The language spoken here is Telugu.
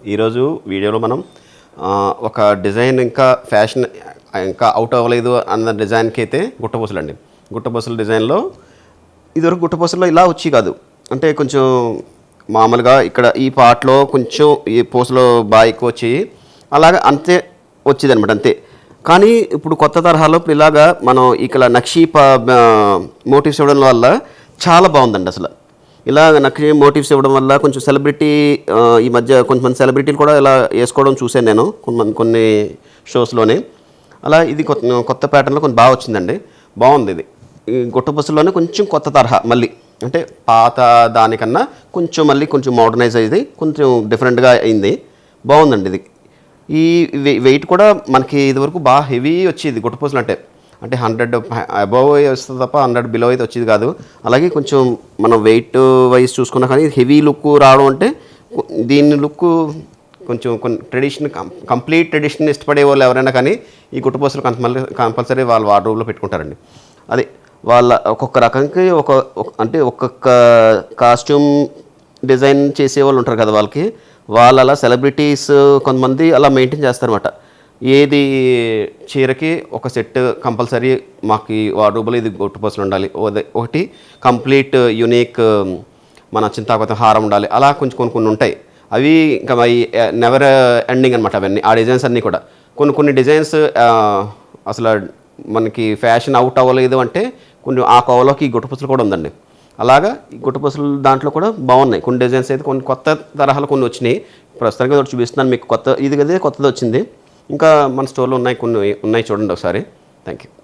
ఈరోజు వీడియోలో మనం ఒక డిజైన్ ఇంకా ఫ్యాషన్ ఇంకా అవుట్ అవ్వలేదు అన్న డిజైన్కి అయితే గుట్టపూసలు అండి. గుట్టపూసల డిజైన్లో ఇదివరకు గుట్టపూసల్లో ఇలా వచ్చి కాదు, అంటే కొంచెం మామూలుగా ఇక్కడ ఈ పార్ట్లో కొంచెం ఈ పూసలు బాగా ఎక్కువ వచ్చి అలాగా అంతే వచ్చేది అనమాట, అంతే. కానీ ఇప్పుడు కొత్త తరహాలో ఇప్పుడు ఇలాగా మనం ఇక్కడ నక్షీ మోటివ్స్ ఇవ్వడం వల్ల చాలా బాగుందండి. అసలు ఇలా నక్షి మోటివ్స్ ఇవ్వడం వల్ల కొంచెం సెలబ్రిటీ ఈ మధ్య కొంతమంది సెలబ్రిటీలు కూడా ఇలా వేసుకోవడం చూశాను నేను కొన్ని షోస్లోనే. అలా ఇది కొత్త ప్యాటర్న్లో కొంచెం బాగా వచ్చిందండి, బాగుంది. ఇది ఈ గుట్టపూసల్లోనే కొంచెం కొత్త తరహా, మళ్ళీ అంటే పాత దానికన్నా కొంచెం మళ్ళీ కొంచెం మోడర్నైజ్ అయ్యింది, కొంచెం డిఫరెంట్గా అయింది, బాగుందండి. ఇది ఈ వెయిట్ కూడా మనకి ఇదివరకు బాగా హెవీ వచ్చేది గుట్టపూసలు అంటే 100 అబవ్ వస్తుంది తప్ప 100 బిలో అయితే వచ్చేది కాదు. అలాగే కొంచెం మనం వెయిట్ వైజ్ చూసుకున్నా కానీ హెవీ లుక్ రావడం అంటే దీని లుక్ కొంచెం కంప్లీట్ ట్రెడిషన్ ఇష్టపడే వాళ్ళు ఎవరైనా కానీ ఈ గుట్టపూసలు కంపల్సరీ వాళ్ళ వార్డ్రోబ్లో పెట్టుకుంటారండి. అదే వాళ్ళ ఒక్కొక్క రకంకి అంటే ఒక్కొక్క కాస్ట్యూమ్ డిజైన్ చేసే వాళ్ళు ఉంటారు కదా, వాళ్ళు అలా సెలబ్రిటీస్ కొంతమంది అలా మెయింటైన్ చేస్తారన్నమాట. ఏది చీరకి ఒక సెట్ కంపల్సరీ మాకు ఈ వార్డ్రోబ్లో ఇది గుట్టపూసలు ఉండాలి, ఒకటి కంప్లీట్ యూనిక్ మన చింతాకొత్త హారం ఉండాలి, అలా కొంచెం కొన్ని ఉంటాయి. అవి ఇంకా నెవర్ ఎండింగ్ అనమాట. అవన్నీ ఆ డిజైన్స్ అన్నీ కూడా కొన్ని డిజైన్స్ అసలు మనకి ఫ్యాషన్ అవుట్ అవ్వలేదు అంటే కొన్ని ఆ కోవలోకి ఈ గుట్టపూసలు కూడా ఉందండి. అలాగా ఈ గుట్టపూసలు దాంట్లో కూడా బాగున్నాయి కొన్ని డిజైన్స్ అయితే, కొన్ని కొత్త తరహాలు కొన్ని వచ్చినాయి. ప్రస్తుతానికి ఒకటి చూపిస్తున్నాను మీకు, ఇది కొత్తది వచ్చింది. ఇంకా మన స్టోర్లో కొన్ని ఉన్నాయి, చూడండి ఒకసారి. Thank you.